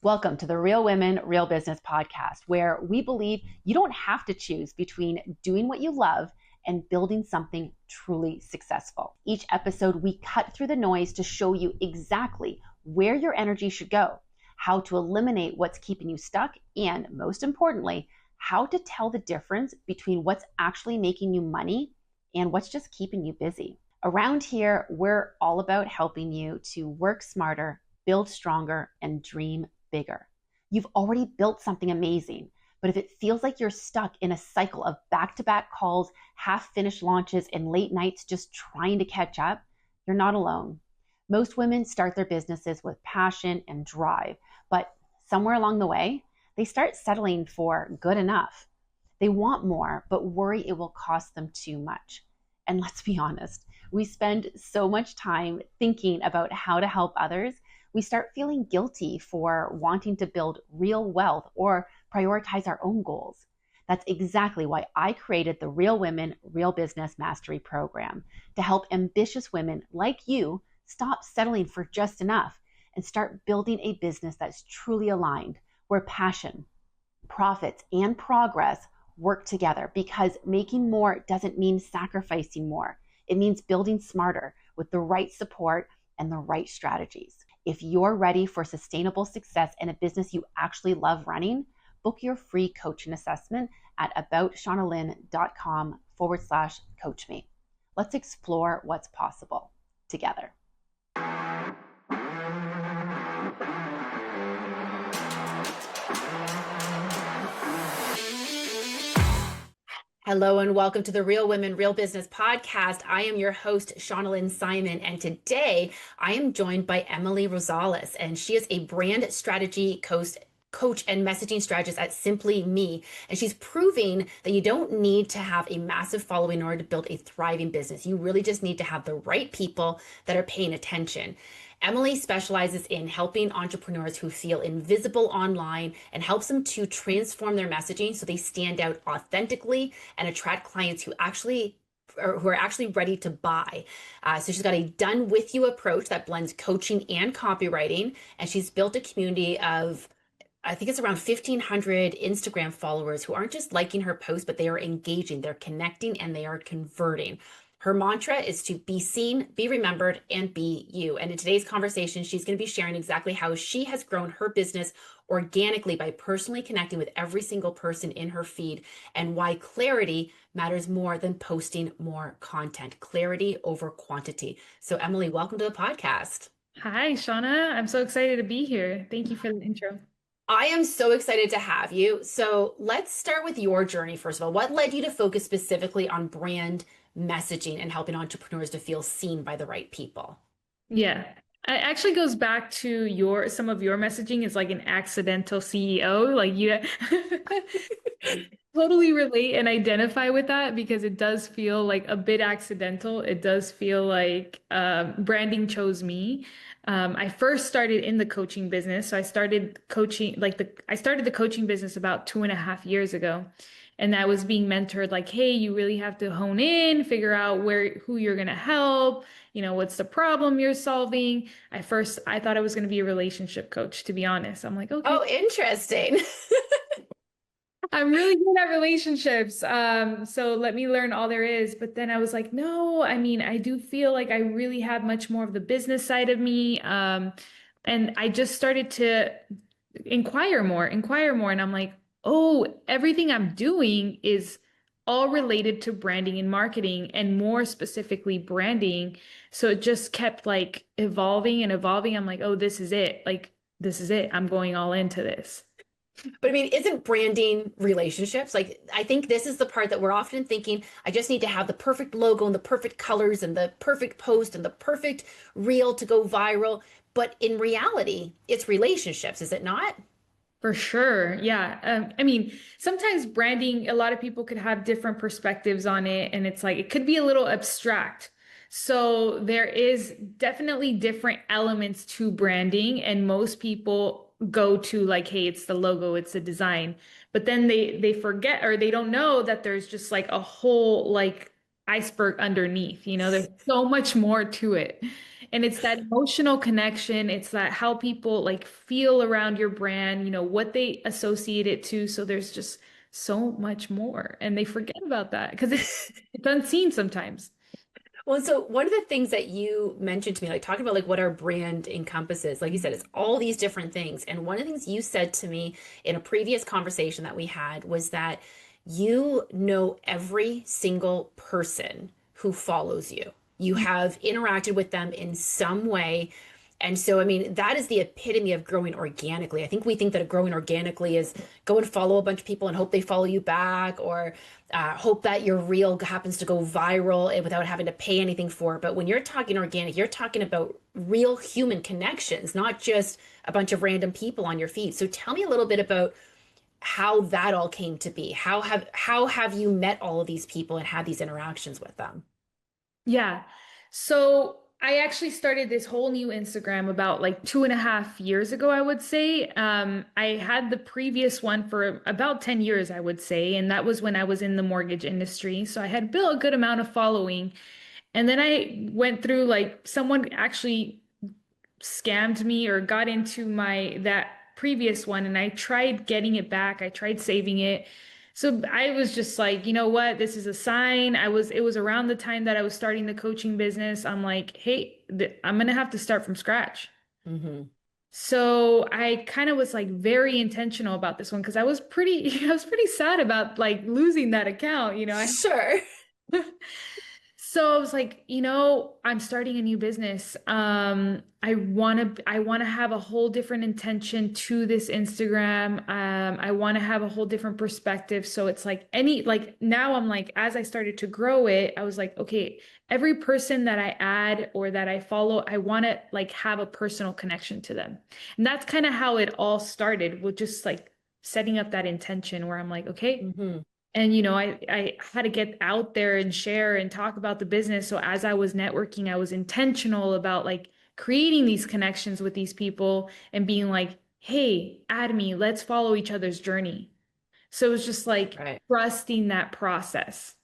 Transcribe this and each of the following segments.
Welcome to the Real Women, Real Business podcast, where we believe you don't have to choose between doing what you love and building something truly successful. Each episode, we cut through the noise to show you exactly where your energy should go, how to eliminate what's keeping you stuck, and most importantly, how to tell the difference between what's actually making you money and what's just keeping you busy. Around here, we're all about helping you to work smarter, build stronger, and dream bigger. You've already built something amazing, but if it feels like you're stuck in a cycle of back-to-back calls, half-finished launches, and late nights just trying to catch up, you're not alone. Most women start their businesses with passion and drive, but somewhere along the way, they start settling for good enough. They want more, but worry it will cost them too much. And let's be honest, we spend so much time thinking about how to help others, we start feeling guilty for wanting to build real wealth or prioritize our own goals. That's exactly why I created the Real Women, Real Business Mastery Program to help ambitious women like you stop settling for just enough and start building a business that's truly aligned, where passion, profits, and progress work together, because making more doesn't mean sacrificing more. It means building smarter with the right support and the right strategies. If you're ready for sustainable success in a business you actually love running, book your free coaching assessment at aboutshaunaLynn.com/coach me. Let's explore what's possible together. Hello and welcome to the Real Women, Real Business podcast. I am your host, Shauna Simon, and today I am joined by Emily Rosales, and she is a brand strategy coach and messaging strategist at Simply Me. And she's proving that you don't need to have a massive following in order to build a thriving business. You really just need to have the right people that are paying attention. Emily specializes in helping entrepreneurs who feel invisible online and helps them to transform their messaging so they stand out authentically and attract clients who are actually ready to buy. So she's got a done with you approach that blends coaching and copywriting, and she's built a community of, I think it's around 1,500 Instagram followers who aren't just liking her posts, but they are engaging, they're connecting, and they are converting. Her mantra is to be seen, be remembered, and be you. And in today's conversation, she's going to be sharing exactly how she has grown her business organically by personally connecting with every single person in her feed, and why clarity matters more than posting more content. Clarity over quantity. So Emily, welcome to the podcast. Hi, Shauna. I'm so excited to be here. Thank you for the intro. I am so excited to have you. So let's start with your journey, first of all. What led you to focus specifically on brand messaging and helping entrepreneurs to feel seen by the right people? Yeah, it actually goes back to some of your messaging is like an accidental CEO. Like you totally relate and identify with that, because it does feel like a bit accidental. It does feel like branding chose me. I first started in the coaching business. So I started I started the coaching business about 2.5 years ago. And that was being mentored like, hey, you really have to hone in, figure out who you're going to help, what's the problem you're solving. I thought I was going to be a relationship coach, to be honest. I'm like, okay. Oh, interesting. I'm really good at relationships. So let me learn all there is. But then I was like, no, I do feel like I really have much more of the business side of me. And I just started to inquire more. And I'm like, oh, everything I'm doing is all related to branding and marketing, and more specifically branding. So it just kept like evolving and evolving. I'm like, oh, this is it. Like, this is it. I'm going all into this. But isn't branding relationships? Like, I think this is the part that we're often thinking, I just need to have the perfect logo and the perfect colors and the perfect post and the perfect reel to go viral. But in reality, it's relationships, is it not? For sure. Yeah. Sometimes branding, a lot of people could have different perspectives on it, and it's like, it could be a little abstract. So there is definitely different elements to branding, and most people go to like, hey, it's the logo, it's the design. But then they forget, or they don't know that there's just like a whole like iceberg underneath, there's so much more to it. And it's that emotional connection. It's that how people like feel around your brand, what they associate it to. So there's just so much more. And they forget about that because it's unseen sometimes. Well, so one of the things that you mentioned to me, like talking about like what our brand encompasses, like you said, it's all these different things. And one of the things you said to me in a previous conversation that we had was that you know every single person who follows you. You have interacted with them in some way. And so, I mean, that is the epitome of growing organically. I think we think that growing organically is go and follow a bunch of people and hope they follow you back, or hope that your reel happens to go viral and without having to pay anything for it. But when you're talking organic, you're talking about real human connections, not just a bunch of random people on your feed. So tell me a little bit about how that all came to be. How have you met all of these people and had these interactions with them? Yeah. So I actually started this whole new Instagram about like 2.5 years ago, I would say. I had the previous one for about 10 years, I would say. And that was when I was in the mortgage industry. So I had built a good amount of following. And then I went through like someone actually scammed me or got into my that previous one, and I tried getting it back. I tried saving it. So I was just like, you know what? This is a sign. It was around the time that I was starting the coaching business. I'm like, hey, I'm gonna have to start from scratch. Hmm. So I kind of was like very intentional about this one because I was pretty I was pretty sad about like losing that account. Sure. So I was like, I'm starting a new business. I want to have a whole different intention to this Instagram. I want to have a whole different perspective. So it's like now I'm like, as I started to grow it, I was like, okay, every person that I add or that I follow, I want to like have a personal connection to them. And that's kind of how it all started with just like setting up that intention where I'm like, okay. Hmm. And I had to get out there and share and talk about the business. So as I was networking, I was intentional about like creating these connections with these people and being like, hey, add me, let's follow each other's journey. So it was just like Right. trusting that process.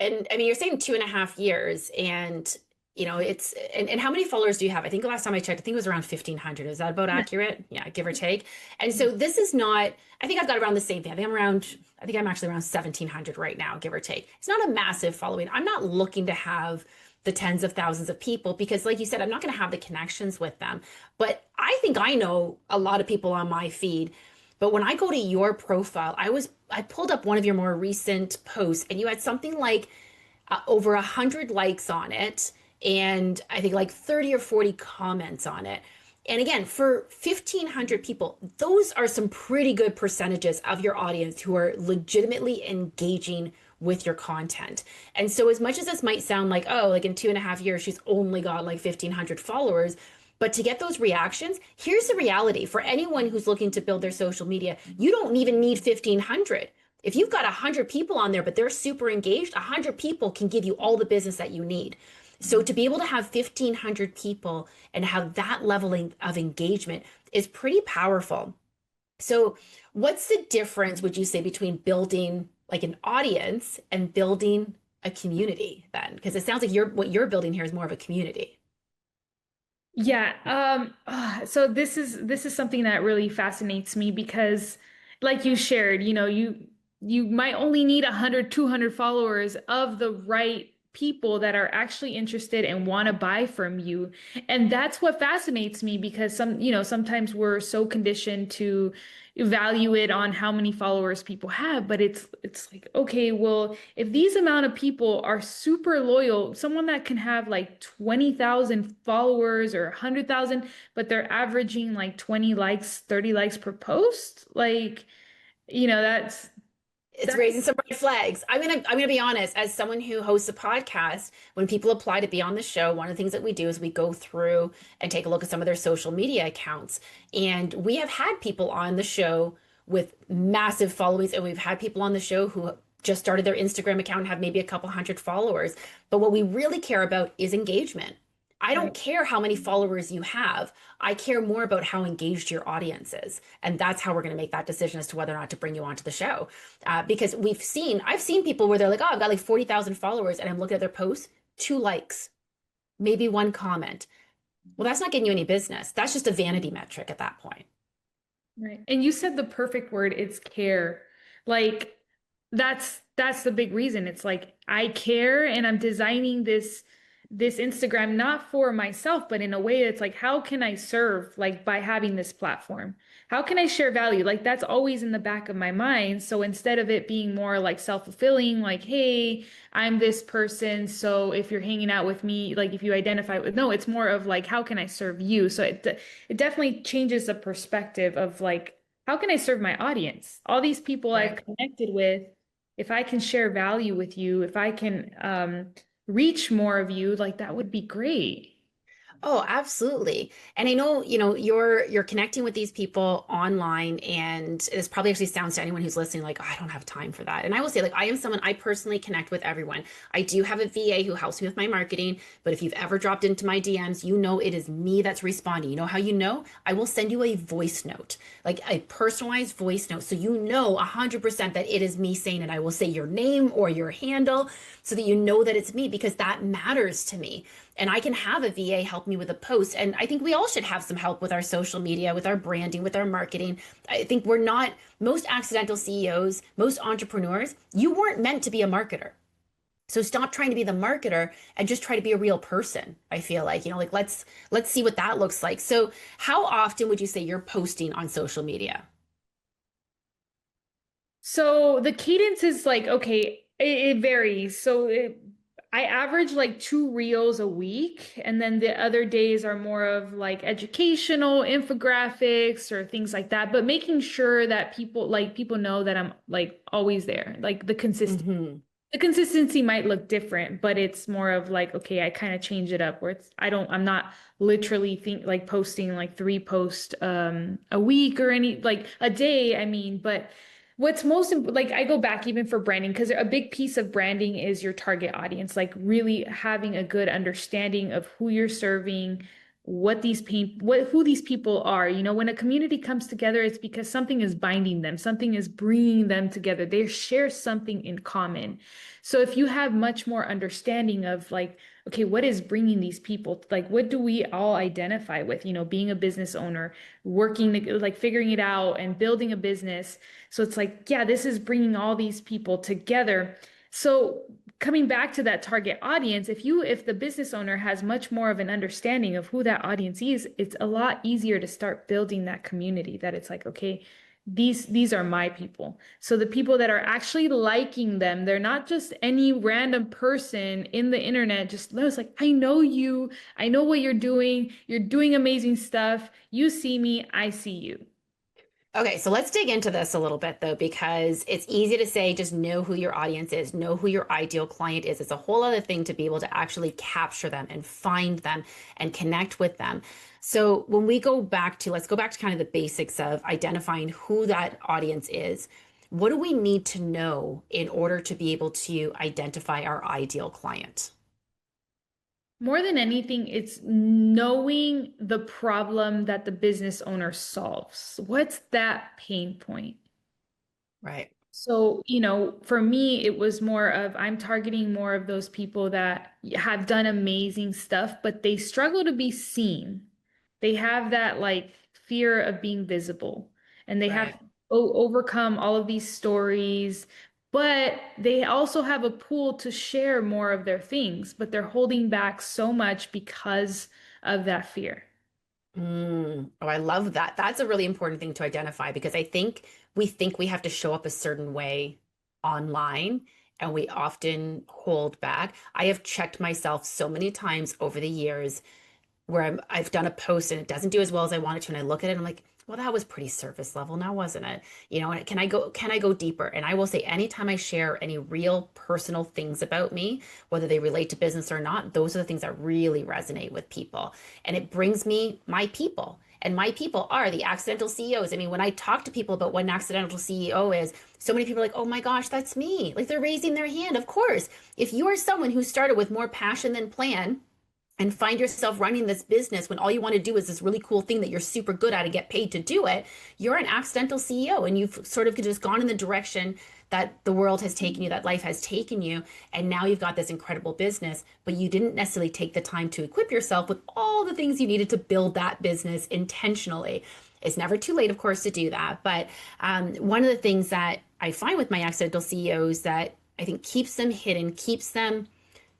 And I mean, you're saying 2.5 years, and and how many followers do you have? I think the last time I checked, I think it was around 1,500. Is that about Yeah. accurate? Yeah, give or take. And so this is not, I think I've got around the same thing. I think I'm actually around 1,700 right now, give or take. It's not a massive following. I'm not looking to have the tens of thousands of people because, like you said, I'm not going to have the connections with them. But I think I know a lot of people on my feed. But when I go to your profile, I pulled up one of your more recent posts, and you had something like over 100 likes on it, and I think like 30 or 40 comments on it. And again, for 1,500 people, those are some pretty good percentages of your audience who are legitimately engaging with your content. And so, as much as this might sound like, oh, like in 2.5 years, she's only got like 1,500 followers, but to get those reactions, here's the reality for anyone who's looking to build their social media, you don't even need 1,500. If you've got 100 people on there, but they're super engaged, 100 people can give you all the business that you need. So to be able to have 1,500 people and have that level of engagement is pretty powerful. So what's the difference, would you say, between building like an audience and building a community then? Because it sounds like what you're building here is more of a community. Yeah. So this is something that really fascinates me because like you shared, you might only need 100, 200 followers of the right people that are actually interested and want to buy from you. And that's what fascinates me because sometimes we're so conditioned to value it on how many followers people have, but it's like, okay, well, if these amount of people are super loyal, someone that can have like 20,000 followers or 100,000, but they're averaging like 20 likes, 30 likes per post, like, that's It's raising that's some red flags. I'm gonna be honest. As someone who hosts a podcast, when people apply to be on the show, one of the things that we do is we go through and take a look at some of their social media accounts. And we have had people on the show with massive followings, and we've had people on the show who just started their Instagram account and have maybe a couple hundred followers. But what we really care about is engagement. I don't right. care how many followers you have. I care more about how engaged your audience is. And that's how we're going to make that decision as to whether or not to bring you onto the show. Because I've seen people where they're like, oh, I've got like 40,000 followers, and I'm looking at their posts, 2 likes. maybe one comment. Well, that's not getting you any business. That's just a vanity metric at that point. Right. And you said the perfect word, it's care. Like that's the big reason. It's like I care and I'm designing this Instagram not for myself, but in a way it's like how can I serve like by having this platform? How can I share value? Like that's always in the back of my mind. So instead of it being more like self-fulfilling, like, hey, I'm this person, so if you're hanging out with me, like if you identify with, no, it's more of like how can I serve you? So it definitely changes the perspective of like, how can I serve my audience? All these people I've Right. connected with, if I can share value with you, if I can reach more of you, like that would be great. Oh, absolutely. And I know, you're connecting with these people online, and this probably actually sounds to anyone who's listening like, oh, I don't have time for that. And I will say, like, I am someone, I personally connect with everyone. I do have a VA who helps me with my marketing, but if you've ever dropped into my DMs, you know it is me that's responding. You know how you know? I will send you a voice note, like a personalized voice note, so you know 100% that it is me saying it. I will say your name or your handle so that you know that it's me, because that matters to me. And I can have a VA help me with a post. And I think we all should have some help with our social media, with our branding, with our marketing. I think we're not, most accidental CEOs, most entrepreneurs, you weren't meant to be a marketer. So stop trying to be the marketer and just try to be a real person. I feel like, like let's see what that looks like. So how often would you say you're posting on social media? So the cadence is like, okay, it varies. I average like 2 reels a week, and then the other days are more of like educational infographics or things like that. But making sure that people know that I'm like always there, like Hmm. the consistency might look different, but it's more of like, okay, I kind of change it up where I'm not literally posting like 3 posts a week or any like a day. I mean, but like I go back even for branding because a big piece of branding is your target audience, like really having a good understanding of who you're serving, who these people are. When a community comes together, it's because something is binding them, something is bringing them together. They share something in common. So if you have much more understanding of like, okay, what is bringing these people? Like, what do we all identify with? Being a business owner, like figuring it out and building a business. So it's like, yeah, this is bringing all these people together. So coming back to that target audience, if the business owner has much more of an understanding of who that audience is, it's a lot easier to start building that community that it's like, okay, these are my people. So the people that are actually liking them, they're not just any random person in the internet. Just no, it's like, I know you, I know what you're doing amazing stuff. You see me, I see you. Okay, so let's dig into this a little bit though, because it's easy to say just know who your audience is, know who your ideal client is. It's a whole other thing to be able to actually capture them and find them and connect with them. So when we go back to, let's go back to kind of the basics of identifying who that audience is. What do we need to know in order to be able to identify our ideal client? More than anything, it's knowing the problem that the business owner solves. What's that pain point? Right. So, for me, it was more of I'm targeting more of those people that have done amazing stuff, but they struggle to be seen. They have that like fear of being visible, and they have Right. to overcome all of these stories, but they also have a pool to share more of their things, but they're holding back so much because of that fear. Oh, I love that. That's a really important thing to identify, because I think we have to show up a certain way online, and we often hold back. I have checked myself so many times over the years where I've done a post and it doesn't do as well as I want it to. And I look at it and I'm like, well, that was pretty surface level now, wasn't it? And can I go deeper? And I will say, anytime I share any real personal things about me, whether they relate to business or not, those are the things that really resonate with people. And it brings me my people. And my people are the accidental CEOs. I mean, when I talk to people about what an accidental CEO is, so many people are like, oh my gosh, that's me. Like they're raising their hand. Of course, if you are someone who started with more passion than plan, and find yourself running this business when all you want to do is this really cool thing that you're super good at and get paid to do it, you're an accidental CEO and you've sort of just gone in the direction that the world has taken you, that life has taken you. And now you've got this incredible business, but you didn't necessarily take the time to equip yourself with all the things you needed to build that business intentionally. It's never too late, of course, to do that. But one of the things that I find with my accidental CEOs that I think keeps them hidden, keeps them,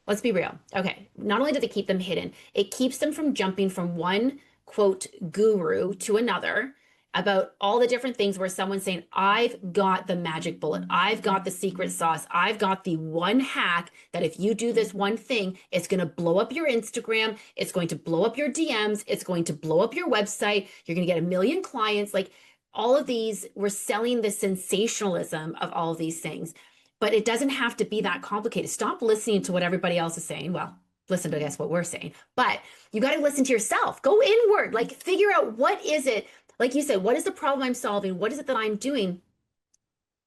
let's be real. Okay. Not only does it keep them hidden, it keeps them from jumping from one quote guru to another about all the different things where someone's saying, I've got the magic bullet. I've got the secret sauce. I've got the one hack that if you do this one thing, it's going to blow up your Instagram. It's going to blow up your DMs. It's going to blow up your website. You're going to get a million clients. Like all of these, we're selling the sensationalism of all of these things. But it doesn't have to be that complicated. Stop listening to what everybody else is saying. Well, listen to, I guess, what we're saying. But you got to listen to yourself. Go inward. Like figure out what is it, like you said, what is the problem I'm solving? What is it that I'm doing?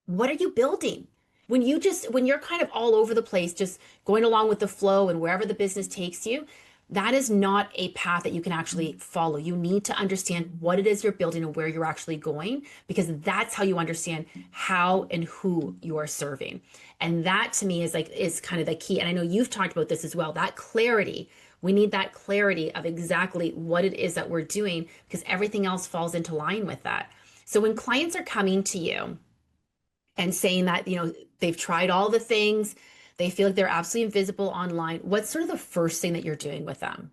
What are you building? When you're kind of all over the place, just going along with the flow and wherever the business takes you, that is not a path that you can actually follow. You need to understand what it is you're building and where you're actually going, because that's how you understand how and who you are serving. And that to me is kind of the key. And I know you've talked about this as well, that clarity. We need that clarity of exactly what it is that we're doing, because everything else falls into line with that. So when clients are coming to you and saying that, they've tried all the things, they feel like they're absolutely invisible online, what's sort of the first thing that you're doing with them?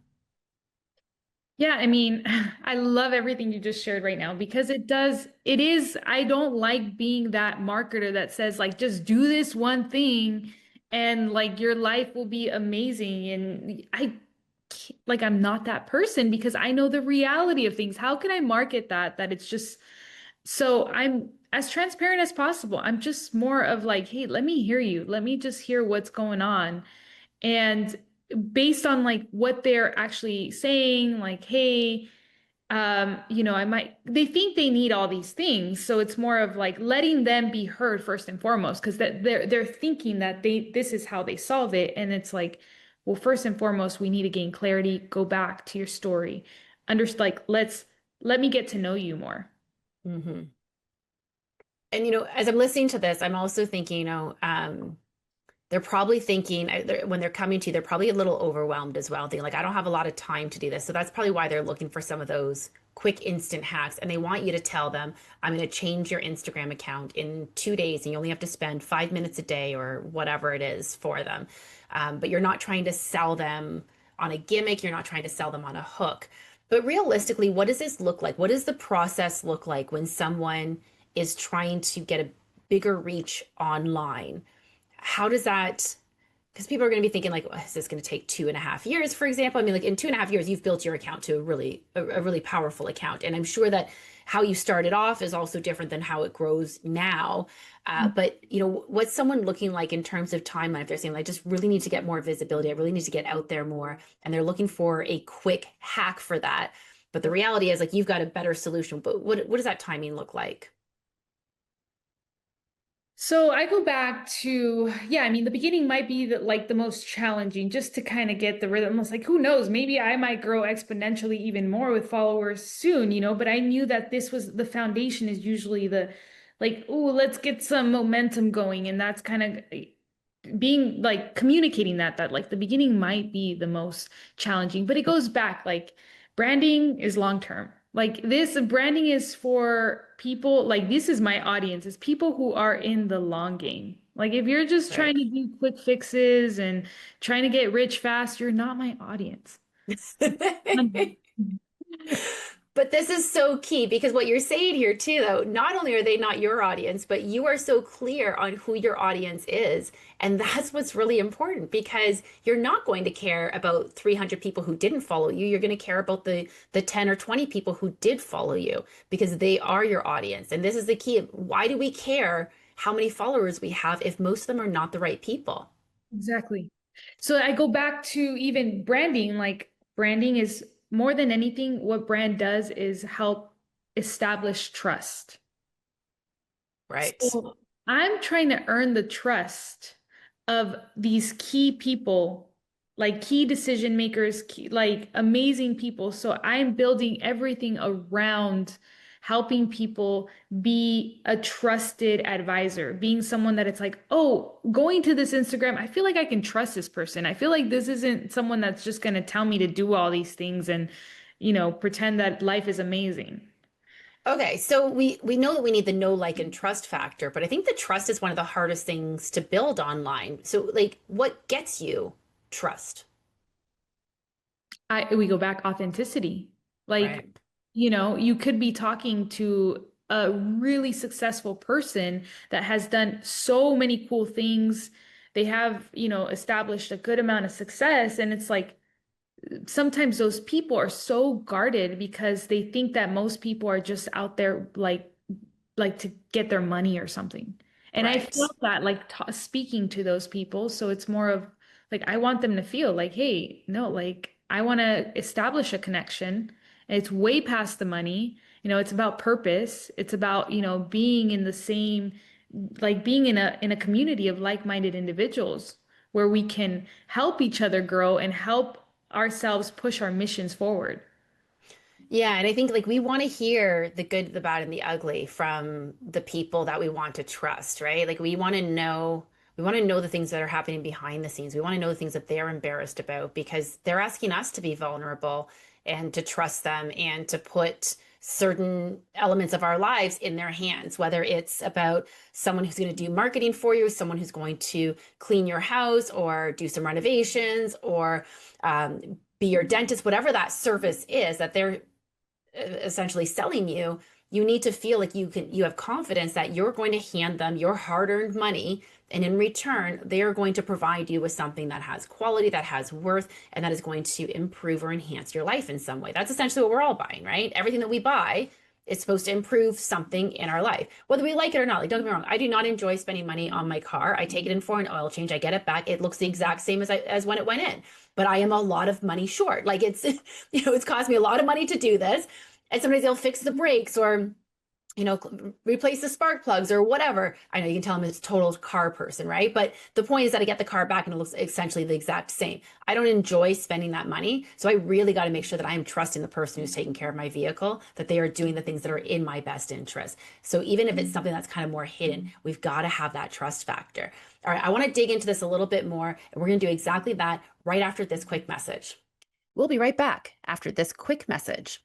Yeah, I mean, I love everything you just shared right now because I don't like being that marketer that says like just do this one thing and like your life will be amazing. And I'm not that person because I know the reality of things. How can I market that it's just so I'm as transparent as possible. I'm just more of like, hey, let me hear you. Let me just hear what's going on. And based on like what they're actually saying, like, hey, they think they need all these things. So it's more of like letting them be heard first and foremost, because that they're thinking that this is how they solve it. And it's like, well, first and foremost, we need to gain clarity, go back to your story. Let me get to know you more. Hmm. And as I'm listening to this, I'm also thinking, they're probably thinking when they're coming to you, they're probably a little overwhelmed as well. They're like, I don't have a lot of time to do this. So that's probably why they're looking for some of those quick instant hacks. And they want you to tell them, I'm going to change your Instagram account in 2 days and you only have to spend 5 minutes a day or whatever it is for them. But you're not trying to sell them on a gimmick. You're not trying to sell them on a hook. But realistically, what does this look like? What does the process look like when someone is trying to get a bigger reach online? How does that, because people are going to be thinking like, oh, is this going to take 2.5 years, for example? I mean, like in 2.5 years, you've built your account to a really powerful account. And I'm sure that how you started off is also different than how it grows now. But what's someone looking like in terms of timeline? If they're saying, I just really need to get more visibility, I really need to get out there more, and they're looking for a quick hack for that. But the reality is like, you've got a better solution. But what does that timing look like? So I go back to, yeah, I mean, the beginning might be the most challenging just to kind of get the rhythm. It's like, who knows, maybe I might grow exponentially even more with followers soon, but I knew that this was the foundation is usually oh, let's get some momentum going. And that's kind of being like communicating that like the beginning might be the most challenging, but it goes back like branding is long term. Like this branding is for people, like this is my audience, is people who are in the long game. Like if you're just trying Right. to do quick fixes and trying to get rich fast, you're not my audience. But this is so key because what you're saying here too, though, not only are they not your audience, but you are so clear on who your audience is. And that's what's really important because you're not going to care about 300 people who didn't follow you. You're going to care about the 10 or 20 people who did follow you because they are your audience. And this is the key. Why do we care how many followers we have if most of them are not the right people? Exactly. So I go back to even branding, like branding is more than anything, what brand does is help establish trust. Right. So I'm trying to earn the trust of these key people like key decision makers, like amazing people. So I'm building everything around helping people be a trusted advisor, being someone that it's like, oh, going to this Instagram, I feel like I can trust this person. I feel like this isn't someone that's just going to tell me to do all these things and, pretend that life is amazing. Okay, so we know that we need the know, like, and trust factor, but I think the trust is one of the hardest things to build online. So, like, what gets you trust? We go back authenticity. Like, Right. you could be talking to a really successful person that has done so many cool things. They have, established a good amount of success. And it's like sometimes those people are so guarded because they think that most people are just out there like to get their money or something. And I Right. feel that like speaking to those people. So it's more of like, I want them to feel like, hey, no, like I want to establish a connection. And it's way past the money. It's about purpose. It's about, being in the same, like being in a community of like-minded individuals where we can help each other grow and help ourselves push our missions forward. Yeah, and I think like we want to hear the good, the bad, and the ugly from the people that we want to trust, right? Like we want to know the things that are happening behind the scenes. We want to know the things that they're embarrassed about because they're asking us to be vulnerable and to trust them and to put certain elements of our lives in their hands, whether it's about someone who's going to do marketing for you, someone who's going to clean your house or do some renovations or be your dentist, whatever that service is that they're essentially selling you, you need to feel like you have confidence that you're going to hand them your hard-earned money, and in return they are going to provide you with something that has quality, that has worth, and that is going to improve or enhance your life in some way. That's essentially what we're all buying, right? Everything that we buy is supposed to improve something in our life, whether we like it or not. Like, don't get me wrong, I do not enjoy spending money on my car. I take it in for an oil change, I get it back, it looks the exact same as when it went in, but I am a lot of money short. Like, it's it's cost me a lot of money to do this, and sometimes they'll fix the brakes or replace the spark plugs or whatever. I know you can tell them it's a total car person, right? But the point is that I get the car back and it looks essentially the exact same. I don't enjoy spending that money. So I really got to make sure that I am trusting the person who's taking care of my vehicle, that they are doing the things that are in my best interest. So even if it's something that's kind of more hidden, we've got to have that trust factor. All right, I want to dig into this a little bit more, and we're going to do exactly that right after this quick message. We'll be right back after this quick message.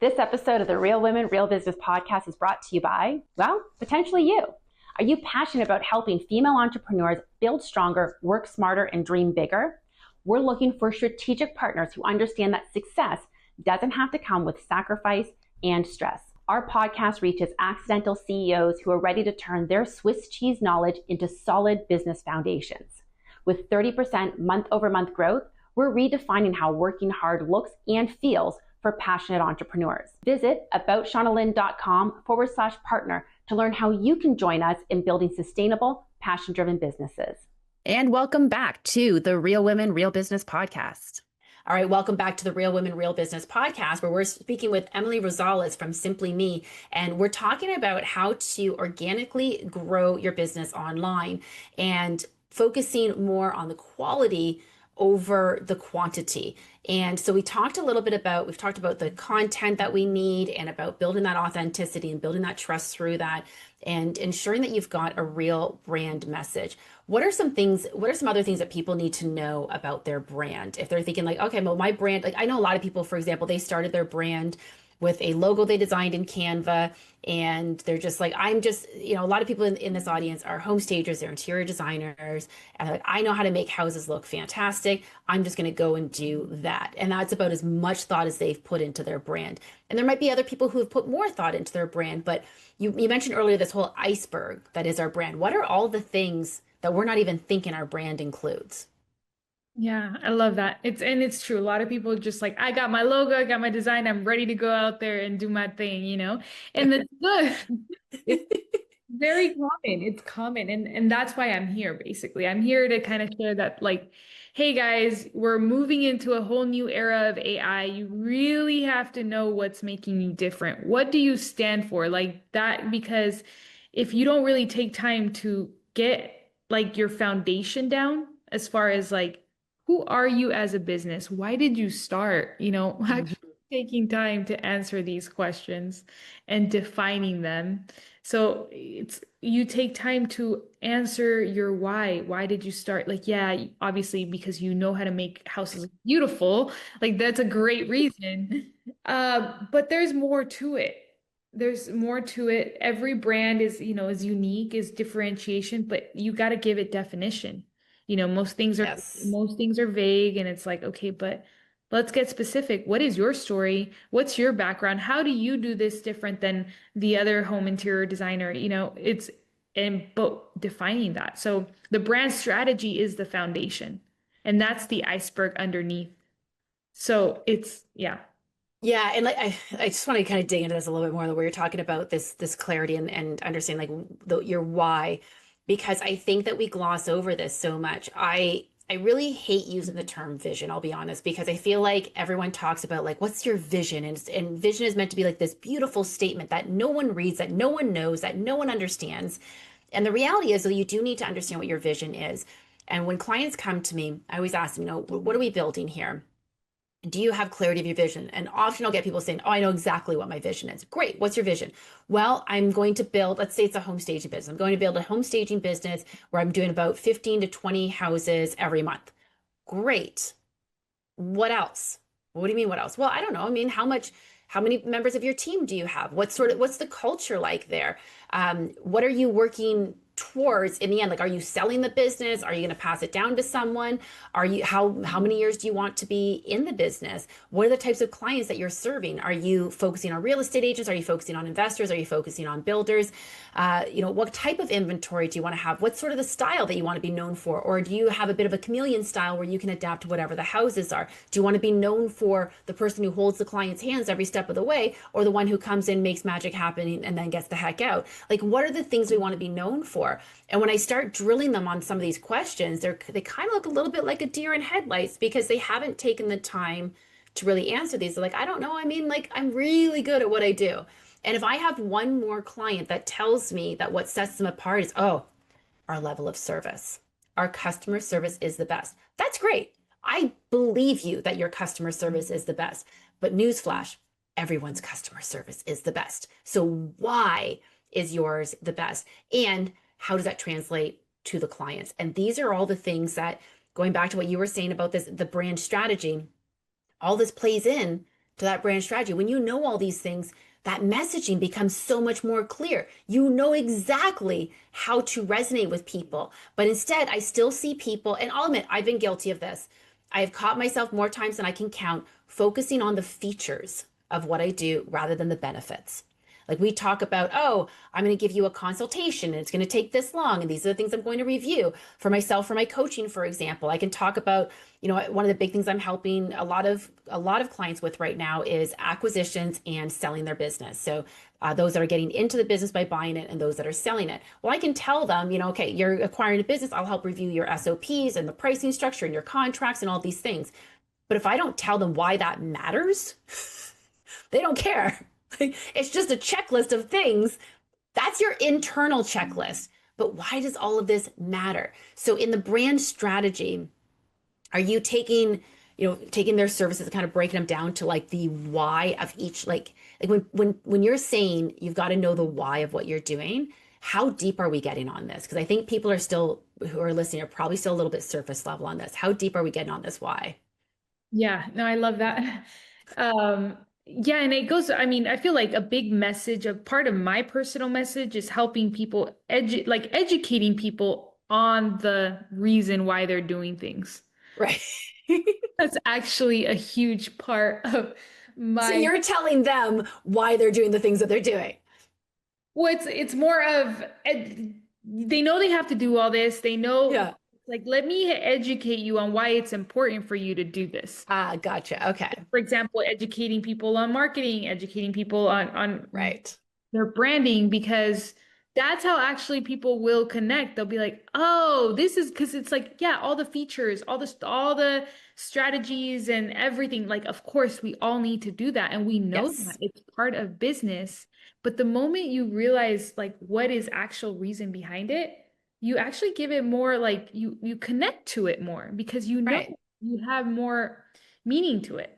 This episode of the Real Women, Real Business podcast is brought to you by, well, potentially you. Are you passionate about helping female entrepreneurs build stronger, work smarter, and dream bigger? We're looking for strategic partners who understand that success doesn't have to come with sacrifice and stress. Our podcast reaches accidental CEOs who are ready to turn their Swiss cheese knowledge into solid business foundations. With 30% month-over-month growth, we're redefining how working hard looks and feels for passionate entrepreneurs. Visit aboutshaunaLynn.com/partner to learn how you can join us in building sustainable, passion-driven businesses. And welcome back to the Real Women, Real Business podcast. All right, welcome back to the Real Women, Real Business podcast, where we're speaking with Emily Rosales from Simply Me, and we're talking about how to organically grow your business online and focusing more on the quality over the quantity. And so we've talked about the content that we need and about building that authenticity and building that trust through that and ensuring that you've got a real brand message. What are some other things that people need to know about their brand? If they're thinking like, okay, well, my brand, like I know a lot of people, for example, they started their brand with a logo they designed in Canva, and they're just like, a lot of people in this audience are home stagers, they're interior designers, and like, I know how to make houses look fantastic. I'm just going to go and do that. And that's about as much thought as they've put into their brand. And there might be other people who have put more thought into their brand, but you mentioned earlier this whole iceberg that is our brand. What are all the things that we're not even thinking our brand includes? Yeah, I love that. It's true. A lot of people just like, I got my logo, I got my design, I'm ready to go out there and do my thing. And that's good. It's very common. It's common. And that's why I'm here, basically. I'm here to kind of share that, like, hey guys, we're moving into a whole new era of AI. You really have to know what's making you different. What do you stand for? Like that, because if you don't really take time to get like your foundation down as far as like who are you as a business? Why did you start? Mhm. Actually taking time to answer these questions and defining them. So you take time to answer your why. Why did you start? Like, yeah, obviously because you know how to make houses look beautiful. Like that's a great reason. But there's more to it. There's more to it. Every brand is unique, is differentiation, but you got to give it definition. Most things are Yes. most things are vague, and it's like, okay, but let's get specific. What is your story? What's your background? How do you do this different than the other home interior designer? But defining that. So the brand strategy is the foundation, and that's the iceberg underneath. So yeah. Yeah, and like I just want to kind of dig into this a little bit more, where you're talking about this clarity and understand like your why, because I think that we gloss over this so much. I really hate using the term vision, I'll be honest, because I feel like everyone talks about like what's your vision, and vision is meant to be like this beautiful statement that no one reads, that no one knows, that no one understands. And the reality is that you do need to understand what your vision is. And when clients come to me, I always ask them, what are we building here? Do you have clarity of your vision? And often I'll get people saying, oh, I know exactly what my vision is. Great. What's your vision? Well, I'm going to build, let's say it's a home staging business. I'm going to build a home staging business where I'm doing about 15 to 20 houses every month. Great. What else? What do you mean, what else? Well, I don't know. I mean, how many members of your team do you have? What's the culture like there? What are you working towards in the end? Like, are you selling the business? Are you going to pass it down to someone? How many years do you want to be in the business? What are the types of clients that you're serving? Are you focusing on real estate agents? Are you focusing on investors? Are you focusing on builders? What type of inventory do you want to have? What's sort of the style that you want to be known for? Or do you have a bit of a chameleon style where you can adapt to whatever the houses are? Do you want to be known for the person who holds the client's hands every step of the way, or the one who comes in, makes magic happen, and then gets the heck out? Like, what are the things we want to be known for? And when I start drilling them on some of these questions, they kind of look a little bit like a deer in headlights, because they haven't taken the time to really answer these. They're like, I don't know. I mean, like, I'm really good at what I do. And if I have one more client that tells me that what sets them apart is, oh, our level of service, our customer service is the best. That's great. I believe you that your customer service is the best. But newsflash, everyone's customer service is the best. So why is yours the best? And how does that translate to the clients? And these are all the things that, going back to what you were saying about the brand strategy, all this plays in to that brand strategy. When you know all these things, that messaging becomes so much more clear. You know exactly how to resonate with people. But instead, I still see people, and I'll admit, I've been guilty of this. I have caught myself more times than I can count, focusing on the features of what I do rather than the benefits. Like, we talk about, oh, I'm going to give you a consultation and it's going to take this long. And these are the things I'm going to review for myself, for my coaching, for example. I can talk about, one of the big things I'm helping a lot of clients with right now is acquisitions and selling their business. So those that are getting into the business by buying it, and those that are selling it. Well, I can tell them, okay, you're acquiring a business. I'll help review your SOPs and the pricing structure and your contracts and all these things. But if I don't tell them why that matters, they don't care. It's just a checklist of things. That's your internal checklist. But why does all of this matter? So in the brand strategy, are you taking their services and kind of breaking them down to like the why of each, like when you're saying you've got to know the why of what you're doing, how deep are we getting on this? Because I think people who are listening are probably still a little bit surface level on this. How deep are we getting on this why? Yeah, no, I love that. Yeah, and it goes, I mean, I feel like a big message, a part of my personal message is helping people educating people on the reason why they're doing things. Right. That's actually a huge part of So my, you're telling them why they're doing the things that they're doing. well, it's more of they know they have to do all this. They know, Yeah. like, let me educate you on why it's important for you to do this. Ah, gotcha. Okay. For example, educating people on marketing, educating people on Right. their branding, because that's how actually people will connect. They'll be like, oh, this is because it's like, yeah, all the features, all the strategies and everything. Like, of course, we all need to do that. And we know that Yes. it's part of business. But the moment you realize like what is actual reason behind it, you actually give it more, like you connect to it more, because Right. you have more meaning to it.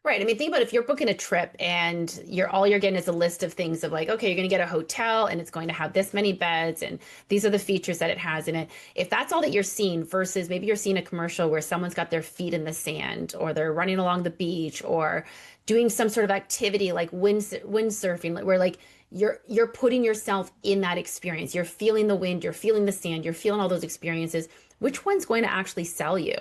Right. I mean, think about if you're booking a trip and all you're getting is a list of things of like, okay, you're going to get a hotel and it's going to have this many beds and these are the features that it has in it. If that's all that you're seeing versus maybe you're seeing a commercial where someone's got their feet in the sand or they're running along the beach or doing some sort of activity like windsurfing, where like you're putting yourself in that experience. You're feeling the wind, you're feeling the sand, you're feeling all those experiences. Which one's going to actually sell you?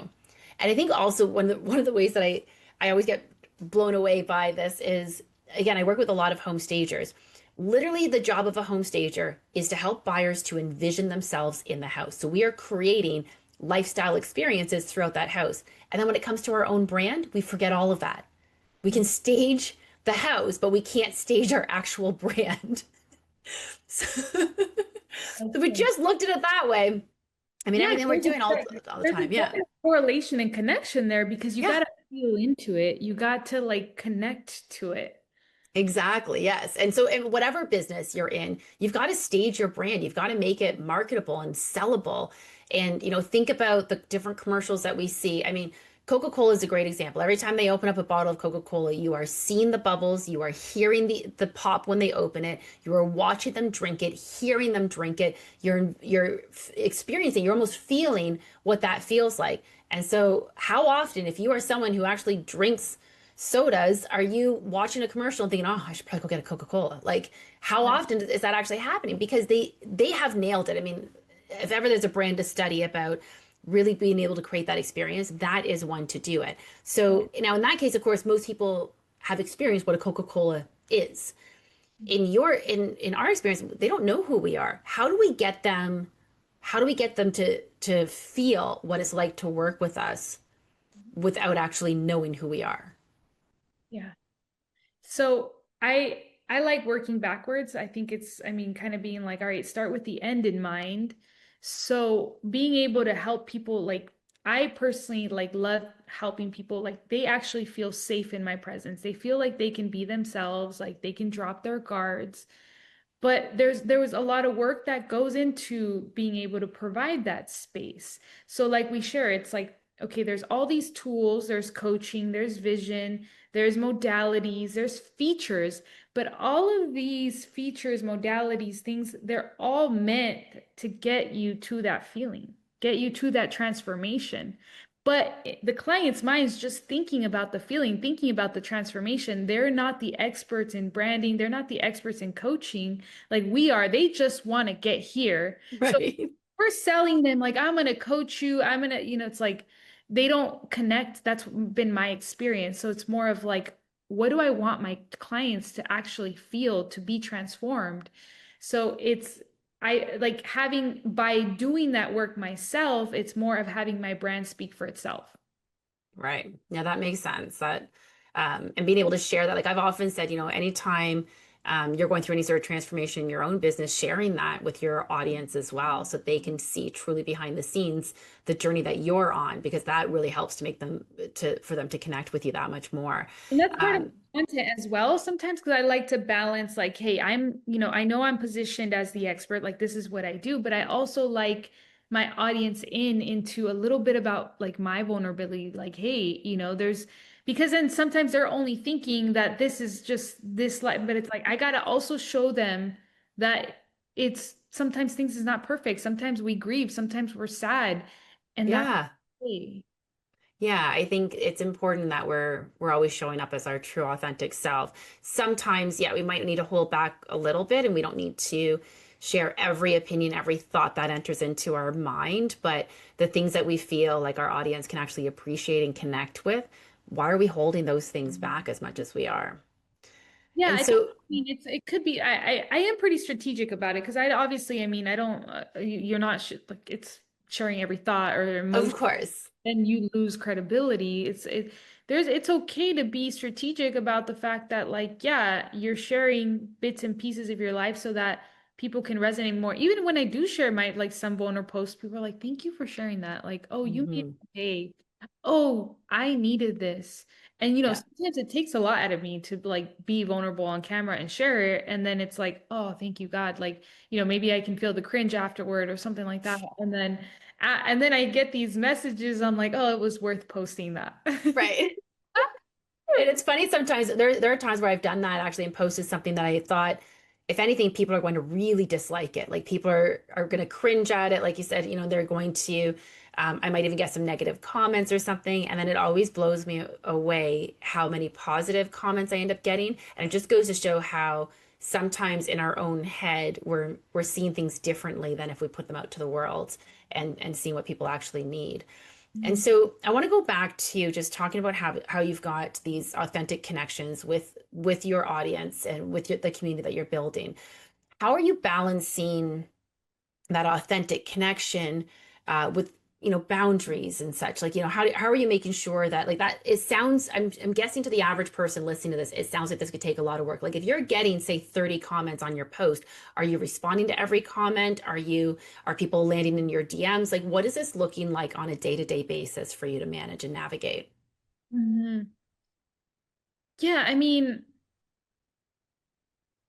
And I think also one of the ways that I always get blown away by this is, again, I work with a lot of home stagers. Literally, the job of a home stager is to help buyers to envision themselves in the house. So we are creating lifestyle experiences throughout that house. And then when it comes to our own brand, we forget all of that. We can stage the house, but we can't stage our actual brand. So, we just looked at it that way. I mean, everything we're doing all the time. Yeah. Correlation and connection there because you got to feel into it. You got to like connect to it. Exactly. Yes. And so in whatever business you're in, you've got to stage your brand. You've got to make it marketable and sellable. And, think about the different commercials that we see. I mean, Coca-Cola is a great example. Every time they open up a bottle of Coca-Cola, you are seeing the bubbles, you are hearing the pop when they open it, you are watching them drink it, hearing them drink it, you're experiencing, you're almost feeling what that feels like. And so how often, if you are someone who actually drinks sodas, are you watching a commercial and thinking, oh, I should probably go get a Coca-Cola? Like, how often is that actually happening? Because they have nailed it. I mean, if ever there's a brand to study about really being able to create that experience, that is one to do it. So now in that case, of course, most people have experienced what a Coca-Cola is. In our experience, they don't know who we are. How do we get them to feel what it's like to work with us without actually knowing who we are? Yeah. So I like working backwards. I think I mean, kind of being like, all right, start with the end in mind. So being able to help people, like I personally like love helping people, like they actually feel safe in my presence. They feel like they can be themselves, like they can drop their guards. But there was a lot of work that goes into being able to provide that space. So like we share, it's like, okay, there's all these tools, there's coaching, there's vision, there's modalities, there's features, but all of these features, modalities, things, they're all meant to get you to that feeling, get you to that transformation. But the client's mind is just thinking about the feeling, thinking about the transformation. They're not the experts in branding. They're not the experts in coaching like we are. They just want to get here. So Right. we're selling them like, I'm going to coach you. I'm going to, it's like they don't connect. That's been my experience. So it's more of like, what do I want my clients to actually feel to be transformed? So I like having, by doing that work myself, it's more of having my brand speak for itself. Right. Yeah, that makes sense. That and being able to share that, like I've often said, anytime you're going through any sort of transformation in your own business, sharing that with your audience as well, so they can see truly behind the scenes the journey that you're on, because that really helps to make them for them to connect with you that much more. And that's part of content as well sometimes, because I like to balance like, hey, I know I'm positioned as the expert, like this is what I do, but I also like my audience into a little bit about like my vulnerability, like, hey, because then sometimes they're only thinking that this is just this life, but it's like I gotta also show them that it's sometimes things is not perfect. Sometimes we grieve, sometimes we're sad, and that's Yeah. okay. Yeah, I think it's important that we're always showing up as our true authentic self. Sometimes, yeah, we might need to hold back a little bit and we don't need to share every opinion, every thought that enters into our mind, but the things that we feel like our audience can actually appreciate and connect with, why are we holding those things back as much as we are? Yeah, And I think, so, I mean, it could be, I am pretty strategic about it because I obviously, I mean, I don't, you're not like it's sharing every thought or of emotion, course, then you lose credibility. It's okay to be strategic about the fact that like, yeah, you're sharing bits and pieces of your life so that people can resonate more. Even when I do share my like some vulnerable posts, people are like, thank you for sharing that. Like, oh, you made mhm, my day. Oh, I needed this. And yeah, sometimes it takes a lot out of me to like be vulnerable on camera and share it. And then it's like, oh, thank you, God. Like, maybe I can feel the cringe afterward or something like that. And then And then I get these messages. I'm like, oh, it was worth posting that. Right. And it's funny sometimes there are times where I've done that actually and posted something that I thought, if anything, people are going to really dislike it. Like people are going to cringe at it. Like you said, they're going to, I might even get some negative comments or something. And then it always blows me away how many positive comments I end up getting. And it just goes to show how sometimes in our own head, we're seeing things differently than if we put them out to the world and seeing what people actually need. And Mhm. so I want to go back to just talking about how you've got these authentic connections with your audience and with the community that you're building. How are you balancing that authentic connection with boundaries and such? Like, how are you making sure that, like, that it sounds, I'm guessing to the average person listening to this, it sounds like this could take a lot of work. Like if you're getting, say, 30 comments on your post, are you responding to every comment? Are people landing in your DMs? Like what is this looking like on a day-to-day basis for you to manage and navigate? Mhm. Yeah, I mean,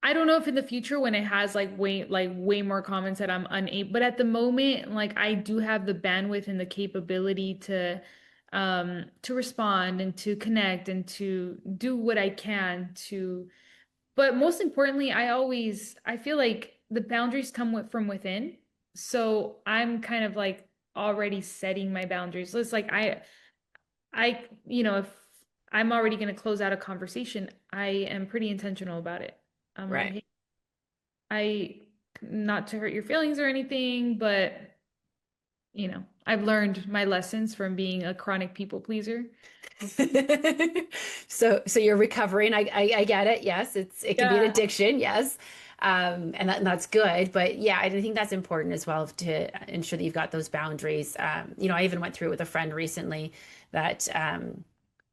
I don't know if in the future when it has way more comments that I'm unable, but at the moment, like I do have the bandwidth and the capability to respond and to connect and to do what I can to, but most importantly, I feel like the boundaries come from within. So I'm kind of like already setting my boundaries. So it's like if I'm already going to close out a conversation, I am pretty intentional about it. I'm like, Right. hey, I not to hurt your feelings or anything, but I've learned my lessons from being a chronic people pleaser. So you're recovering. I get it. Yes, it can be an Yeah. addiction. Yes. And that's good. But yeah, I think that's important as well to ensure that you've got those boundaries. I even went through it with a friend recently that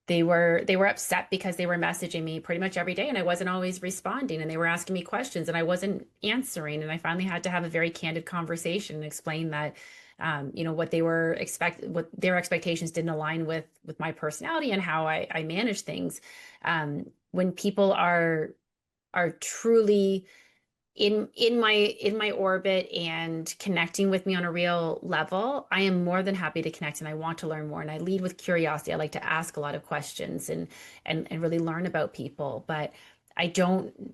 they were upset because they were messaging me pretty much every day and I wasn't always responding and they were asking me questions and I wasn't answering. And I finally had to have a very candid conversation and explain that what their expectations didn't align with my personality and how I manage things. When people are truly in my orbit and connecting with me on a real level, I am more than happy to connect and I want to learn more. And I lead with curiosity. I like to ask a lot of questions and really learn about people. But I don't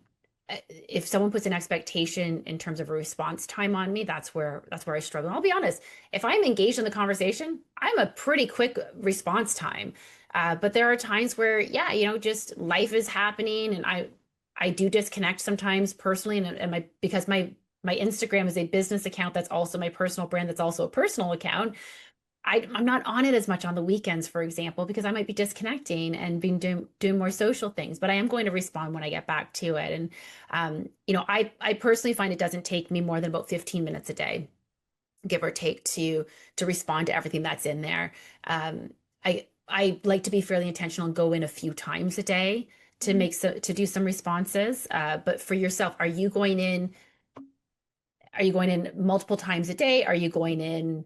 if someone puts an expectation in terms of a response time on me, that's where I struggle. And I'll be honest, if I'm engaged in the conversation, I'm a pretty quick response time. But there are times where, yeah, just life is happening and I do disconnect sometimes personally and because my Instagram is a business account that's also my personal brand, that's also a personal account. I'm not on it as much on the weekends, for example, because I might be disconnecting and being doing more social things, but I am going to respond when I get back to it. And I personally find it doesn't take me more than about 15 minutes a day, give or take, to respond to everything that's in there. I like to be fairly intentional and go in a few times a day to do some responses. But for yourself, are you going in multiple times a day? Are you going in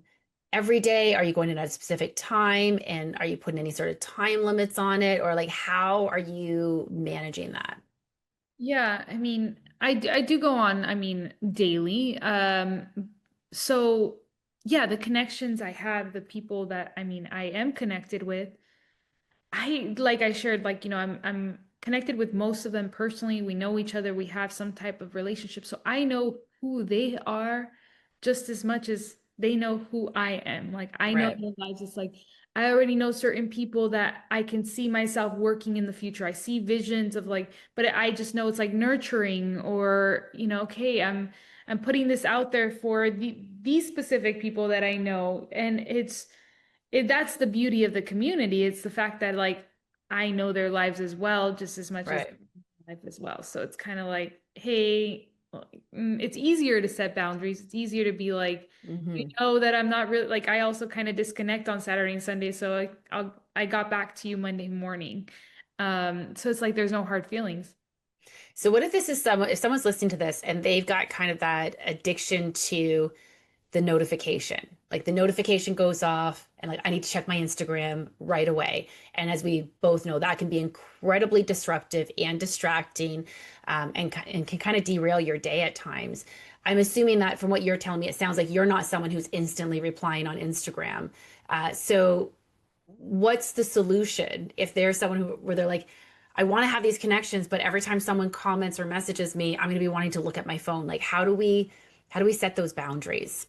every day? Are you going in at a specific time? And are you putting any sort of time limits on it? Or like, how are you managing that? Yeah, I mean, I do go on, I mean, daily. So yeah, the connections I have, the people that I mean I am connected with, I shared, like, I'm connected with most of them personally. We know each other, we have some type of relationship. So I know who they are just as much as they know who I am. Like I know Right. their lives. It's like I already know certain people that I can see myself working in the future. I see visions of like, but I just know it's like nurturing or, okay, I'm putting this out there for these specific people that I know. And that's the beauty of the community. It's the fact that like I know their lives as well, just as much as Right. life as well. So it's kind of like, hey, it's easier to set boundaries. It's easier to be like, Hmm. that I'm not really like. I also kind of disconnect on Saturday and Sunday, so I got back to you Monday morning. So it's like there's no hard feelings. So what if if someone's listening to this and they've got kind of that addiction to the notification. Like the notification goes off and like I need to check my Instagram right away. And as we both know, that can be incredibly disruptive and distracting, and can kind of derail your day at times. I'm assuming that from what you're telling me, it sounds like you're not someone who's instantly replying on Instagram. So what's the solution if there's someone where they're like, I want to have these connections, but every time someone comments or messages me, I'm going to be wanting to look at my phone. Like, how do we set those boundaries?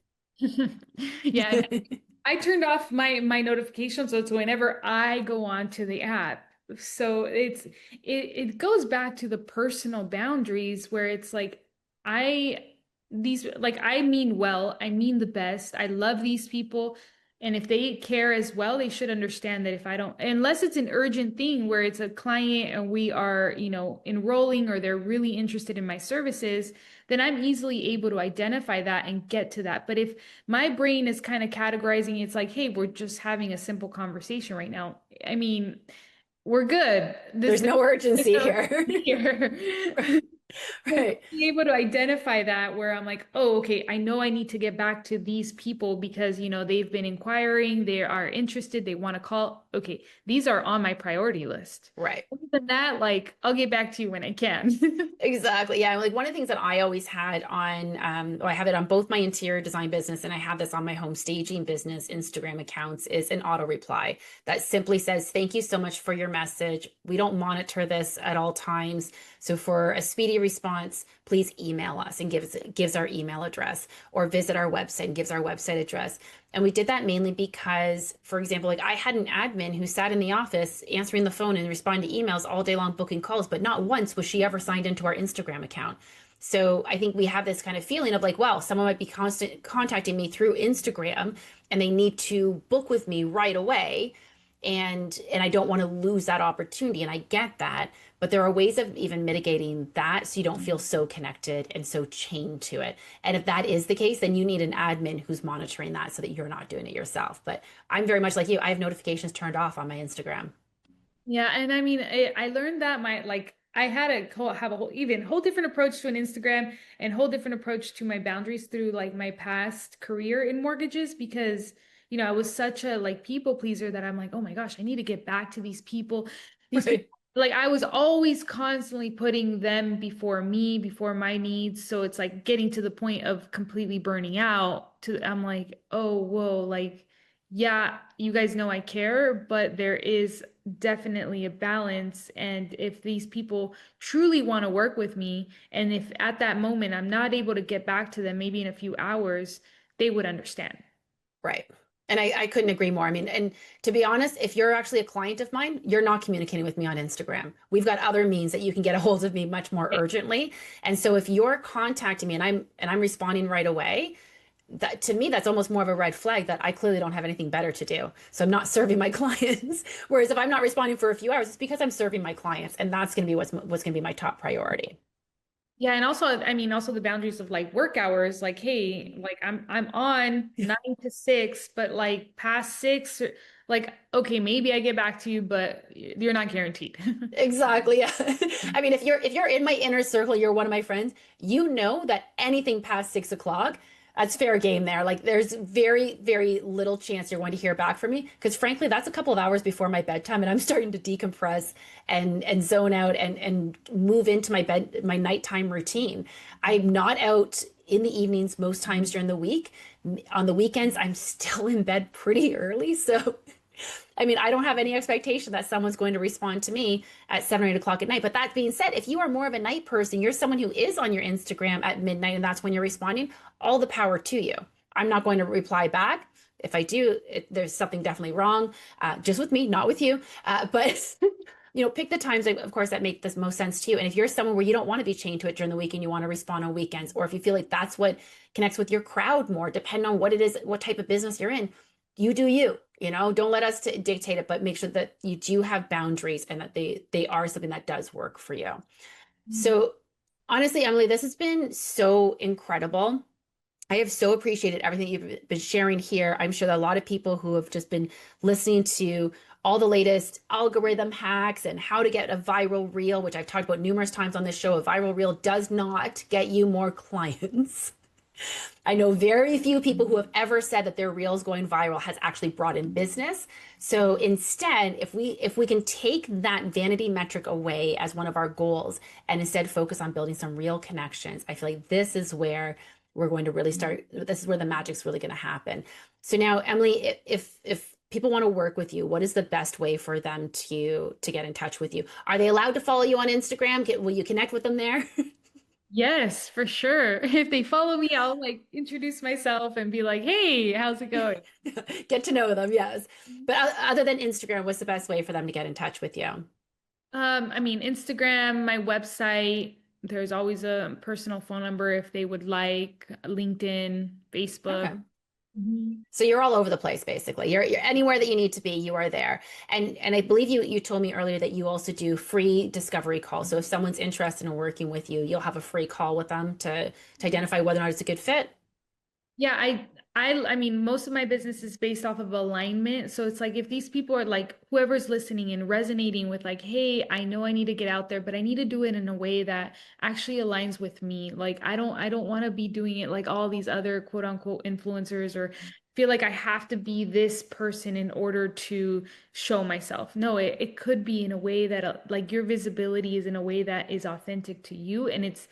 Yeah, and I turned off my notifications, so it's whenever I go on to the app. So it goes back to the personal boundaries where it's like I these like I mean well, I mean the best. I love these people. And if they care as well, they should understand that if I don't, unless it's an urgent thing where it's a client and we are, enrolling or they're really interested in my services, then I'm easily able to identify that and get to that. But if my brain is kind of categorizing, it's like, hey, we're just having a simple conversation right now. I mean, we're good. There's no urgency here. Here. Right. Be able to identify that where I'm like, oh, okay, I know I need to get back to these people because, they've been inquiring, they are interested, they want to call. Okay, these are on my priority list. Right. Other than that, like, I'll get back to you when I can. Exactly. Yeah. Like one of the things that I always had on, I have it on both my interior design business and I have this on my home staging business Instagram accounts is an auto reply that simply says, thank you so much for your message. We don't monitor this at all times. So for a speedy response, please email us and gives our email address or visit our website and gives our website address. And we did that mainly because, for example, like I had an admin who sat in the office answering the phone and responding to emails all day long, booking calls, but not once was she ever signed into our Instagram account. So I think we have this kind of feeling of like, wow, someone might be contacting me through Instagram and they need to book with me right away. And I don't want to lose that opportunity. And I get that. But there are ways of even mitigating that so you don't feel so connected and so chained to it. And if that is the case, then you need an admin who's monitoring that so that you're not doing it yourself. But I'm very much like you. I have notifications turned off on my Instagram. Yeah, and I mean, I learned that I had have a whole different approach to an Instagram and whole different approach to my boundaries through like my past career in mortgages because I was such a like people pleaser that I'm like, oh my gosh, I need to get back to these people. These Right. people, like I was always constantly putting them before me, before my needs. So it's like getting to the point of completely burning out I'm like, oh, whoa, like, yeah, you guys know I care, but there is definitely a balance. And if these people truly want to work with me, and if at that moment I'm not able to get back to them, maybe in a few hours, they would understand. Right. And I couldn't agree more. I mean, and to be honest, if you're actually a client of mine, you're not communicating with me on Instagram. We've got other means that you can get a hold of me much more urgently. And so if you're contacting me and I'm responding right away, that to me, that's almost more of a red flag that I clearly don't have anything better to do. So I'm not serving my clients. Whereas if I'm not responding for a few hours, it's because I'm serving my clients. And that's going to be what's going to be my top priority. Yeah, and also, I mean, also the boundaries of like work hours, like, hey, like I'm on 9 to 6, but like past 6, like, okay, maybe I get back to you, but you're not guaranteed. Exactly. Yeah. I mean, if you're in my inner circle, you're one of my friends, you know that anything past 6 o'clock, that's fair game there. Like there's very, very little chance you're going to hear back from me. Because frankly, that's a couple of hours before my bedtime and I'm starting to decompress and zone out and move into my nighttime routine. I'm not out in the evenings most times during the week. On the weekends, I'm still in bed pretty early. So I mean, I don't have any expectation that someone's going to respond to me at 7 or 8 o'clock at night. But that being said, if you are more of a night person, you're someone who is on your Instagram at midnight and that's when you're responding, all the power to you. I'm not going to reply back. If I do, there's something definitely wrong, just with me, not with you. But pick the times, of course, that make the most sense to you. And if you're someone where you don't want to be chained to it during the week and you want to respond on weekends, or if you feel like that's what connects with your crowd more, depending on what it is, what type of business you're in, you do you. Don't let us dictate it, but make sure that you do have boundaries and that they are something that does work for you. So honestly, Emily, this has been so incredible. I have so appreciated everything you've been sharing here. I'm sure that a lot of people who have just been listening to all the latest algorithm hacks and how to get a viral reel, which I've talked about numerous times on this show, a viral reel does not get you more clients. I know very few people who have ever said that their reels going viral has actually brought in business. So instead, if we can take that vanity metric away as one of our goals and instead focus on building some real connections, I feel like this is where we're going to really start, this is where the magic's really going to happen. So now, Emily, if people want to work with you, what is the best way for them to get in touch with you? Are they allowed to follow you on Instagram? Will you connect with them there? Yes, for sure. If they follow me, I'll like introduce myself and be like, "Hey, how's it going?" Get to know them, yes. But other than Instagram, what's the best way for them to get in touch with you? I mean, Instagram, my website, there's always a personal phone number if they would like, LinkedIn, Okay. Facebook. Mhm. So you're all over the place, basically. You're anywhere that you need to be, you are there. And I believe you told me earlier that you also do free discovery calls. So if someone's interested in working with you, you'll have a free call with them to identify whether or not it's a good fit. Yeah, I mean, most of my business is based off of alignment. So it's like if these people are like whoever's listening and resonating with like, hey, I know I need to get out there, but I need to do it in a way that actually aligns with me. Like I don't want to be doing it like all these other quote unquote influencers or feel like I have to be this person in order to show myself. No, it could be in a way that like your visibility is in a way that is authentic to you and it's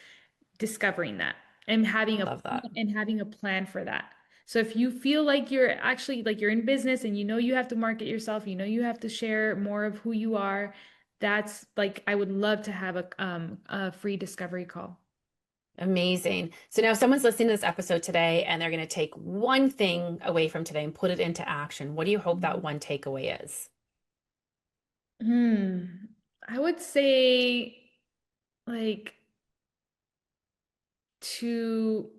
discovering that and having Love that. a plan for that. So if you feel like you're actually like you're in business and you know you have to market yourself, you know you have to share more of who you are, that's like I would love to have a free discovery call. Amazing. So now if someone's listening to this episode today and they're going to take one thing away from today and put it into action, what do you hope that one takeaway is? Hmm. I would say like to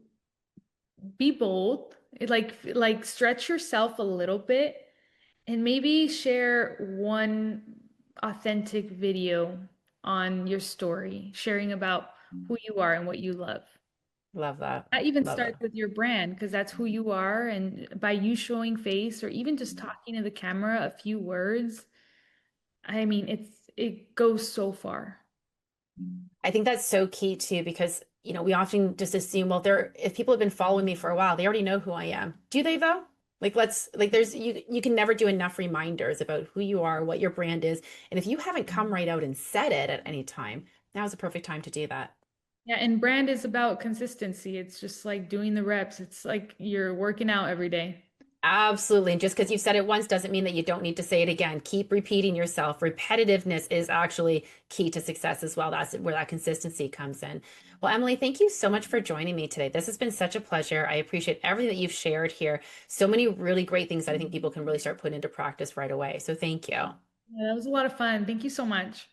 be bold, like stretch yourself a little bit and maybe share one authentic video on your story, sharing about who you are and what you love. Love that. That even Love it. starts with your brand because that's who you are. And by you showing face or even just talking to the camera a few words, I mean, it goes so far. I think that's so key too, because we often just assume, well, if people have been following me for a while, they already know who I am. Do they though? There's you can never do enough reminders about who you are, what your brand is. And if you haven't come right out and said it at any time, now's the perfect time to do that. Yeah, and brand is about consistency. It's just like doing the reps. It's like you're working out every day. Absolutely. And just because you've said it once doesn't mean that you don't need to say it again. Keep repeating yourself. Repetitiveness is actually key to success as well. That's where that consistency comes in. Well, Emily, thank you so much for joining me today. This has been such a pleasure. I appreciate everything that you've shared here. So many really great things that I think people can really start putting into practice right away. So thank you. Yeah, that was a lot of fun. Thank you so much.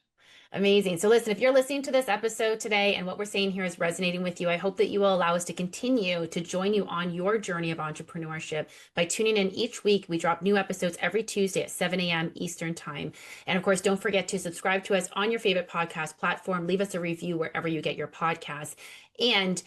Amazing. So listen, if you're listening to this episode today and what we're saying here is resonating with you, I hope that you will allow us to continue to join you on your journey of entrepreneurship by tuning in each week. We drop new episodes every Tuesday at 7 a.m. Eastern Time. And of course, don't forget to subscribe to us on your favorite podcast platform. Leave us a review wherever you get your podcasts. And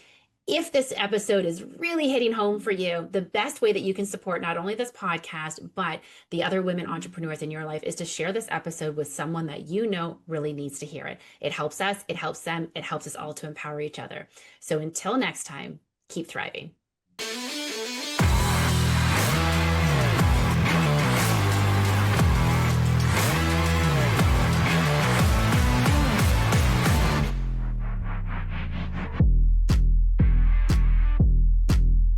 if this episode is really hitting home for you, the best way that you can support not only this podcast, but the other women entrepreneurs in your life is to share this episode with someone that you know really needs to hear it. It helps us, it helps them, it helps us all to empower each other. So until next time, keep thriving.